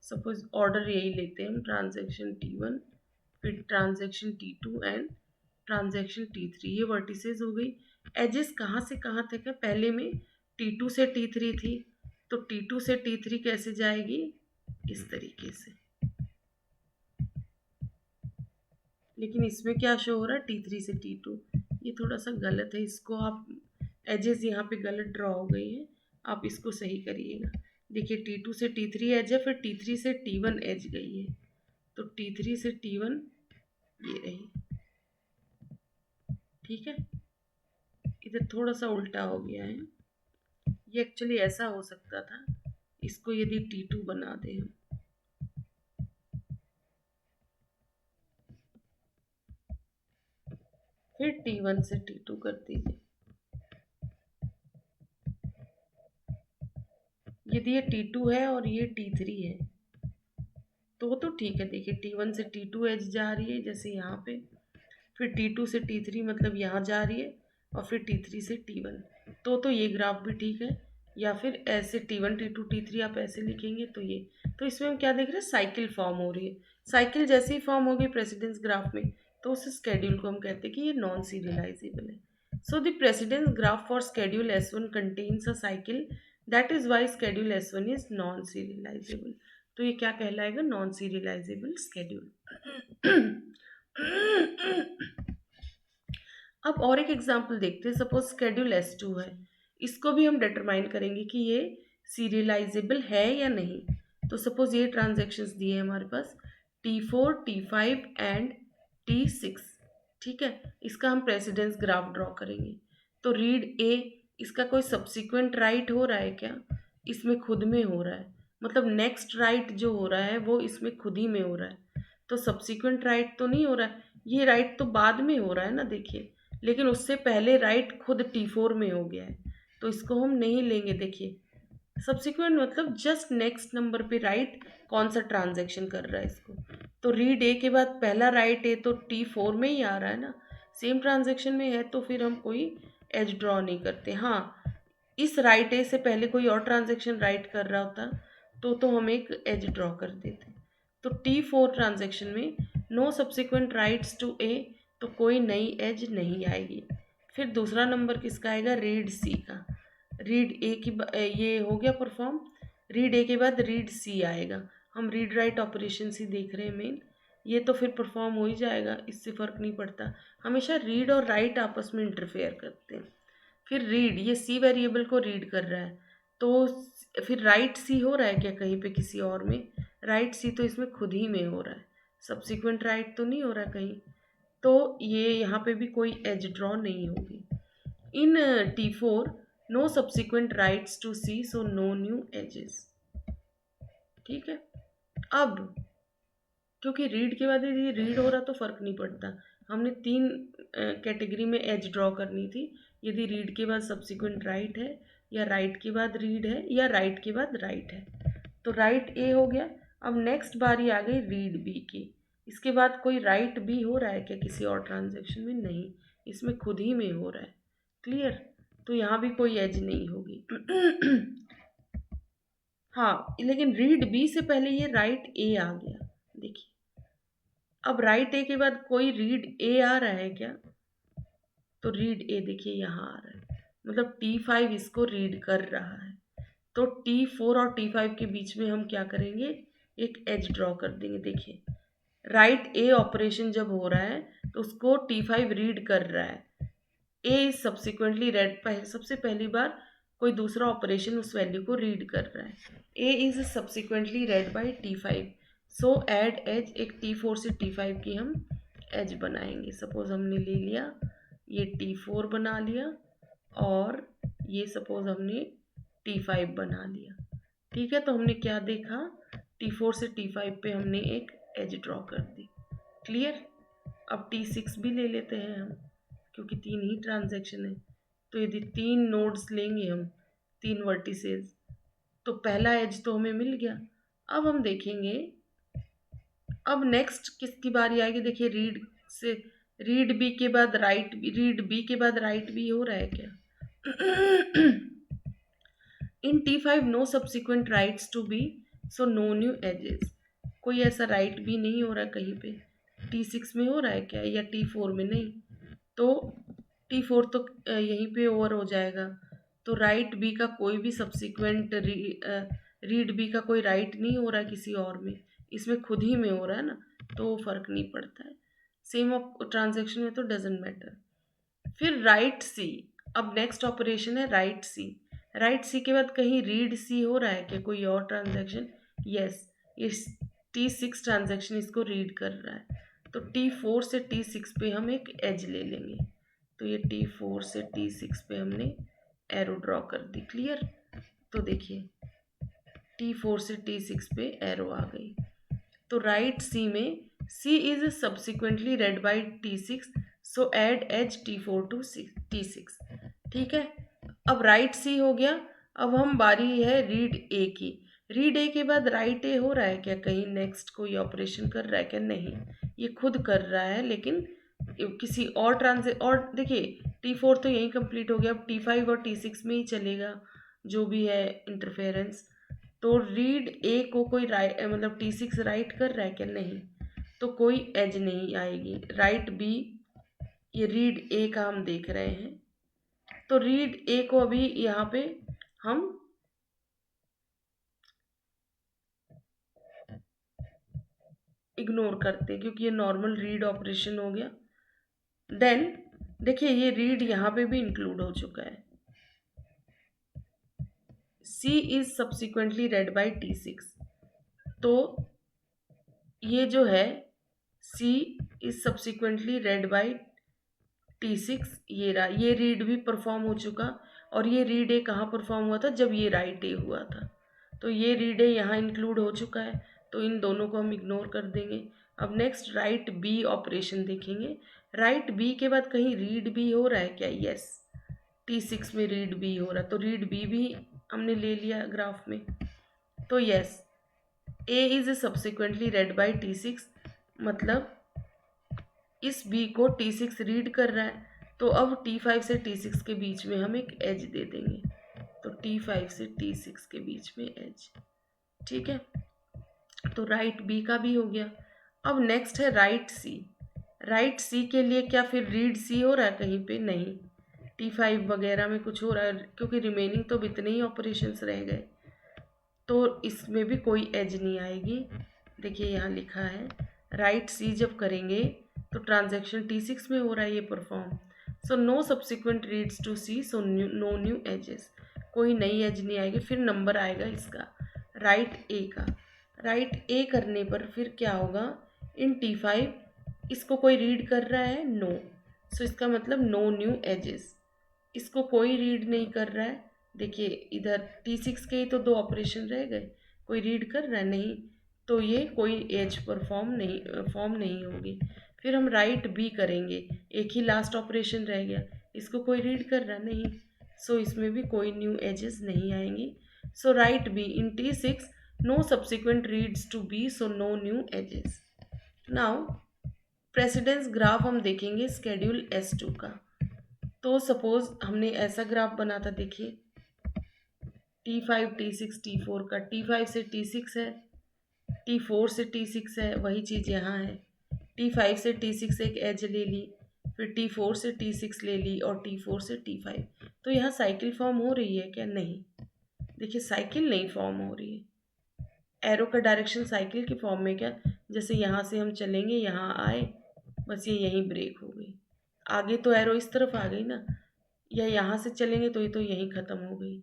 सपोज ऑर्डर यही लेते हैं हम, ट्रांजैक्शन T1, फिर transaction T2 and transaction T3। ये वर्टिसेस हो गई। एजेस कहाँ से कहाँ तक है? पहले में T2 से T3 थी, तो T2 से T3 कैसे जाएगी? इस तरीके से। लेकिन इसमें क्या शो हो रहा है? T3 से T2। ये थोड़ा सा गलत है, इसको आप एजेस यहाँ पे गलत ड्रॉ हो गई है, आप इसको सही करिएगा। देखिए, T2 से T3 एज है, फिर T3 से T1 एज गई है, तो T3 से T1 ये रही। ठीक है, इधर थोड़ा सा उल्टा हो गया है। ये एक्चुअली ऐसा हो सकता था, इसको यदि T2 बना दें हम, फिर T1 से T2 कर दीजिए। यदि ये T2 है और ये T3 है तो ठीक है। देखिए, T1 से T2 एज जा रही है, जैसे यहाँ पे, फिर T2 से T3 मतलब यहाँ जा रही है, और फिर T3 से T1। तो ये ग्राफ भी ठीक है। या फिर ऐसे T1 T2 T3 आप ऐसे लिखेंगे तो ये, तो इसमें हम क्या देख रहे हैं? साइकिल फॉर्म हो रही है। साइकिल जैसे ही फॉर्म होगी प्रेसिडेंस ग्राफ में, तो उस स्केड्यूल को हम कहते हैं कि ये नॉन सीरियलाइजेबल है। So the precedence graph for schedule S1 contains a cycle, that is why schedule S1 is non serializable. तो ये क्या कहलाएगा? Non serializable schedule. अब और एक एग्जांपल देखते हैं। सपोज स्केड्यूल S2 है, इसको भी हम डिटरमाइन करेंगे कि ये सीरियलाइजेबल है या नहीं। तो सपोज ये ट्रांजैक्शंस दिए हैं हमारे पास, T4 T5 एंड T6। ठीक है, इसका हम प्रेसिडेंस ग्राफ ड्रॉ करेंगे। तो रीड ए, इसका कोई सब्सिक्वेंट राइट हो रहा है क्या? इसमें खुद में हो रहा है, मतलब नेक्स्ट राइट जो हो रहा है वो इसमें खुद ही में हो रहा है। तो सब्सिक्वेंट राइट तो नहीं हो रहा है, ये राइट तो बाद में हो रहा है ना, देखिए। लेकिन उससे पहले राइट खुद T4 में हो गया है, तो इसको हम नहीं लेंगे। देखिए, सब्सिक्वेंट मतलब जस्ट नेक्स्ट नंबर पे राइट कौन सा ट्रांजैक्शन कर रहा है इसको। तो रीड ए के बाद पहला राइट ए तो T4 में ही आ रहा है ना, सेम ट्रांजैक्शन में है, तो फिर हम कोई एज ड्रॉ नहीं करते। हाँ, इस राइट ए से पहले कोई और ट्रांजैक्शन राइट कर रहा होता तो हम एक एज ड्रॉ कर देते। तो T4 ट्रांजैक्शन में नो सब्सिक्वेंट राइट्स टू ए, तो कोई नई एज नहीं आएगी। फिर दूसरा नंबर किसका आएगा? रीड सी का। रीड ए की ये हो गया परफॉर्म। रीड ए के बाद रीड सी आएगा। हम रीड राइट ऑपरेशन ही देख रहे हैं मेन। ये तो फिर परफॉर्म हो ही जाएगा, इससे फ़र्क नहीं पड़ता। हमेशा रीड और राइट आपस में इंटरफेयर करते हैं। फिर रीड, ये सी वेरिएबल को रीड कर रहा है, तो फिर राइट सी हो रहा है क्या कहीं पे किसी और में? राइट सी तो इसमें खुद ही में हो रहा है, सब्सिक्वेंट राइट तो नहीं हो रहा कहीं। तो ये यहाँ पे भी कोई एज ड्रॉ नहीं होगी। In T4 no subsequent writes to C, so no new edges. ठीक है। अब क्योंकि रीड के बाद यदि रीड हो रहा तो फ़र्क नहीं पड़ता, हमने 3 कैटेगरी में एज ड्रॉ करनी थी। यदि रीड के बाद सब्सिक्वेंट राइट है, या राइट के बाद रीड है, या राइट के बाद राइट है। तो राइट ए हो गया। अब नेक्स्ट बारी आ गई रीड बी की। इसके बाद कोई राइट बी हो रहा है क्या किसी और ट्रांजेक्शन में? नहीं, इसमें खुद ही में हो रहा है। क्लियर? तो यहाँ भी कोई एज नहीं होगी। हाँ, लेकिन रीड बी से पहले ये राइट ए आ गया। देखिए, अब राइट ए के बाद कोई रीड ए आ रहा है क्या? तो रीड ए देखिए यहाँ आ रहा है, मतलब T5 इसको रीड कर रहा है। तो T4 और T5 के बीच में हम क्या करेंगे? एक एज ड्रॉ कर देंगे। देखिए, राइट ए ऑपरेशन जब हो रहा है तो उसको T5 रीड कर रहा है। ए इज सब्सिक्वेंटली रेड, सबसे पहली बार कोई दूसरा ऑपरेशन उस वैल्यू को रीड कर रहा है। A is subsequently read by T5, so add edge, एक T4 से T5 की हम एज बनाएंगे। सपोज हमने ले लिया ये T4 बना लिया, और ये सपोज हमने T5 बना लिया। ठीक है, तो हमने क्या देखा? T4 से T5 पे हमने एक एज ड्रॉ कर दी। क्लियर? अब T6 भी ले लेते हैं हम, क्योंकि 3 ही ट्रांजैक्शन है। तो यदि 3 नोड्स लेंगे हम, 3 वर्टिसेस, तो पहला एज तो हमें मिल गया। अब हम देखेंगे, अब नेक्स्ट किसकी बारी आएगी? देखिए, रीड बी के बाद राइट, रीड बी के बाद राइट बी हो रहा है क्या? In T5 no subsequent writes to B, so no new edges. कोई ऐसा राइट भी नहीं हो रहा कहीं पे। T6 में हो रहा है क्या, या T4 में? नहीं, तो T4 तो यहीं पे ओवर हो जाएगा। तो राइट बी का कोई भी सब्सिक्वेंट रीड बी का कोई राइट नहीं हो रहा है किसी और में, इसमें खुद ही में हो रहा है ना, तो फर्क नहीं पड़ता है। सेम ट्रांजेक्शन में तो डजेंट मैटर। फिर राइट सी, अब नेक्स्ट ऑपरेशन है राइट सी। राइट सी के बाद कहीं रीड सी हो रहा है क्या कोई और ट्रांजेक्शन? यस, ये T6 ट्रांजेक्शन इसको रीड कर रहा है। तो T4 से T6 पे हम एक एज ले लेंगे। तो ये T4 से T6 पे हमने एरो ड्रॉ कर दी। क्लियर? तो देखिए, T4 से T6 पे एरो आ गई। तो राइट सी में C is subsequently read by T6, so add edge T4 to T6। ठीक है, अब राइट सी हो गया। अब हम बारी है रीड ए की। रीड ए के बाद राइट ए हो रहा है क्या कहीं? नेक्स्ट कोई ऑपरेशन कर रहा है क्या? नहीं, ये खुद कर रहा है, लेकिन किसी और और देखिए, T4 तो यहीं कंप्लीट हो गया। अब T5 और T6 में ही चलेगा जो भी है इंटरफेरेंस। तो रीड ए को कोई राइट, मतलब T6 राइट कर रहा है क्या? नहीं, तो कोई एज नहीं आएगी। राइट बी, ये रीड ए का हम देख रहे हैं, तो रीड ए को अभी यहाँ पे हम इग्नोर करते हैं, क्योंकि ये नॉर्मल रीड ऑपरेशन हो गया। देन देखिए, ये रीड यहाँ पे भी इंक्लूड हो चुका है। C is subsequently read by T6, तो ये जो है C is subsequently read by T6, ये रहा, ये रीड भी परफॉर्म हो चुका। और ये रीड ए कहाँ परफॉर्म हुआ था? जब ये राइट ए हुआ था। तो ये रीड ए यहाँ इंक्लूड हो चुका है, तो इन दोनों को हम इग्नोर कर देंगे। अब नेक्स्ट राइट बी ऑपरेशन देखेंगे। राइट बी के बाद कहीं रीड बी हो रहा है क्या? यस, T6 में रीड बी हो रहा है, तो रीड बी भी हमने ले लिया ग्राफ में। तो yes, A is subsequently read by T6, मतलब इस बी को T6 रीड कर रहा है। तो अब T5 से T6 के बीच में हम एक एज दे देंगे। तो T5 से T6 के बीच में एज। ठीक है, तो राइट बी का भी हो गया। अब नेक्स्ट है राइट सी। राइट सी के लिए क्या फिर रीड सी हो रहा है कहीं पे? नहीं, T5 वगैरह में कुछ हो रहा है, क्योंकि रिमेनिंग तो इतने ही ऑपरेशंस रह गए, तो इसमें भी कोई एज नहीं आएगी। देखिए, यहाँ लिखा है राइट सी जब करेंगे तो ट्रांजैक्शन T6 में हो रहा है ये perform. So no subsequent reads to C, so no new edges, कोई नई एज नहीं आएगी। फिर नंबर आएगा इसका राइट ए का। राइट ए करने पर फिर क्या होगा, इन T5 इसको कोई रीड कर रहा है, नो। सो इसका मतलब नो न्यू एजेस, इसको कोई रीड नहीं कर रहा है। देखिए इधर T6 के ही तो दो ऑपरेशन रह गए, कोई रीड कर रहा है नहीं, तो ये कोई एज पर फॉर्म नहीं होगी। फिर हम राइट बी करेंगे, एक ही लास्ट ऑपरेशन रह गया, इसको कोई रीड कर रहा नहीं, सो इसमें भी कोई न्यू एजेस नहीं आएंगी। So write B in T6 no subsequent reads to B, so no new edges. Now precedence graph हम देखेंगे स्केड्यूल S2 का। तो सपोज हमने ऐसा ग्राफ बना था, देखिए T5 T6 T4 का, T5 से T6 है, T4 से T6 है, वही चीज़ यहाँ है। T5 से T6 एक एज ले ली, फिर T4 से T6 ले ली और T4 से T5। तो यहाँ साइकिल फॉर्म हो रही है क्या? नहीं, देखिए साइकिल नहीं फॉर्म हो रही है। एरो का डायरेक्शन साइकिल के फॉर्म में क्या, जैसे यहाँ से हम चलेंगे, यहाँ आए, बस ये यहीं ब्रेक हो गई, आगे तो एरो इस तरफ आ गई ना, या यहाँ से चलेंगे तो ये तो यहीं ख़त्म हो गई,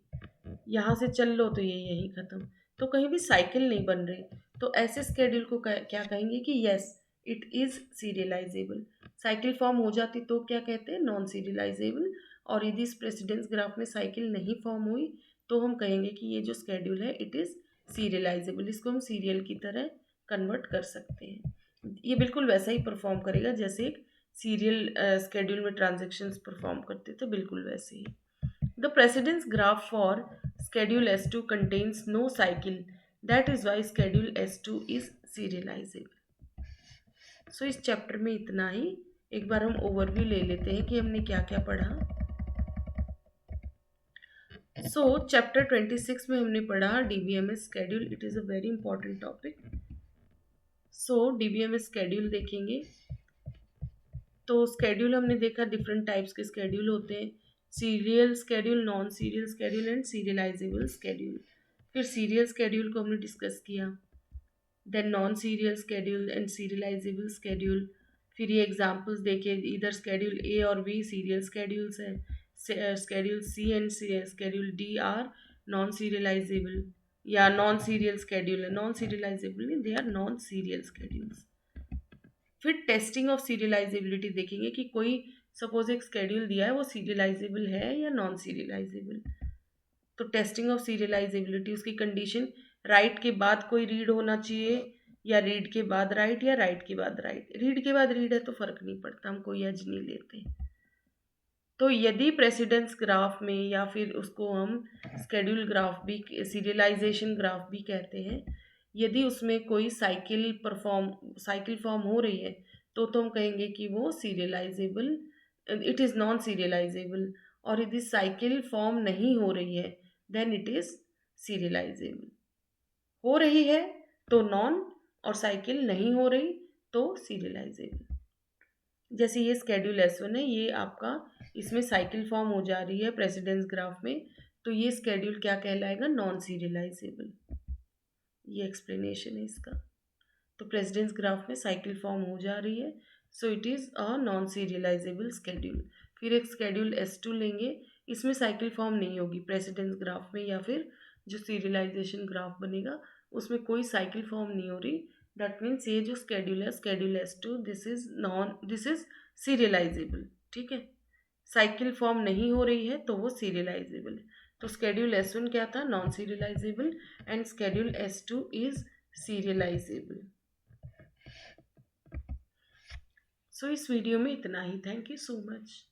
यहाँ से चल लो तो ये यहीं ख़त्म, तो कहीं भी साइकिल नहीं बन रही। तो ऐसे स्केड्यूल को क्या कहेंगे कि yes it is serialisable. Cycle form हो जाती तो क्या कहते हैं, नॉन सीरियलाइजेबल। और यदि इस प्रेसिडेंस ग्राफ में साइकिल नहीं फॉर्म हुई तो हम कहेंगे कि ये जो स्केड्यूल है इट इज़ सीरियलाइजेबल, इसको हम सीरियल की तरह कन्वर्ट कर सकते हैं। ये बिल्कुल वैसा ही परफॉर्म करेगा जैसे एक सीरियल स्केड्यूल में ट्रांजेक्शन्स परफॉर्म करते थे, बिल्कुल वैसे ही। The precedence graph for schedule S2 contains no cycle, that is why schedule S2 is serializable। सो इस चैप्टर में इतना ही। एक बार हम ओवरव्यू ले लेते हैं कि हमने क्या क्या पढ़ा। सो चैप्टर 26 में हमने पढ़ा DBMS schedule, it is a very important topic. So DBMS schedule देखेंगे तो स्केड्यूल हमने देखा डिफरेंट टाइप्स के स्केड्यूल होते हैं, serial schedule, non serial schedule and serializable schedule. फिर सीरियल स्केड्यूल को हमने डिस्कस किया, then non serial schedule and serializable schedule. फिर ये एग्जांपल्स देखे, इधर स्केड्यूल ए और बी सीरियल स्केड्यूल्स हैं, schedule C and schedule D are non serializable या नॉन सीरियल स्केड्यूल है, नॉन सीरियलाइजेबल नहीं, they are non serial schedules. फिर टेस्टिंग ऑफ सीरियलाइजेबिलिटी देखेंगे कि कोई सपोज एक स्केड्यूल दिया है वो सीरियलाइजेबल है या नॉन सीरियलाइजेबल। तो टेस्टिंग ऑफ सीरियलाइजेबिलिटी, उसकी कंडीशन राइट के बाद कोई रीड होना चाहिए या रीड के बाद राइट या राइट के बाद राइट। रीड के बाद रीड है तो फर्क नहीं पड़ता, हम कोई एज नहीं लेते। तो यदि प्रेसिडेंस ग्राफ में, या फिर उसको हम स्केड्यूल ग्राफ भी, सीरियलाइजेशन ग्राफ भी कहते हैं, यदि उसमें कोई साइकिल फॉर्म हो रही है तो हम कहेंगे कि वो serialisable, it is non serialisable. और यदि साइकिल फॉर्म नहीं हो रही है देन इट इज़ सीरियलाइजेबल। हो रही है तो नॉन, और साइकिल नहीं हो रही तो सीरियलाइजेबल। जैसे ये स्केड्यूल S1 है, ये आपका इसमें साइकिल फॉर्म हो जा रही है प्रेसिडेंस ग्राफ में, तो ये स्केड्यूल क्या कहलाएगा, नॉन सीरियलाइजेबल। ये एक्सप्लेनेशन है इसका। तो प्रेसिडेंस ग्राफ में साइकिल फॉर्म हो जा रही है, so it is a non serializable schedule. फिर एक स्केड्यूल S2 लेंगे, इसमें साइकिल फॉर्म नहीं होगी प्रेसिडेंस ग्राफ में, या फिर जो सीरियलाइजेशन ग्राफ बनेगा उसमें कोई साइकिल फॉर्म नहीं हो रही। दैट मीन्स ये जो स्केड्यूल है schedule S2, this is serialisable. ठीक है, साइकिल फॉर्म नहीं हो रही है तो वो सीरियलाइजेबल है। तो स्केड्यूल S1 क्या था, non serializable, and schedule S2 is serializable. So इस वीडियो में इतना ही। Thank you so much.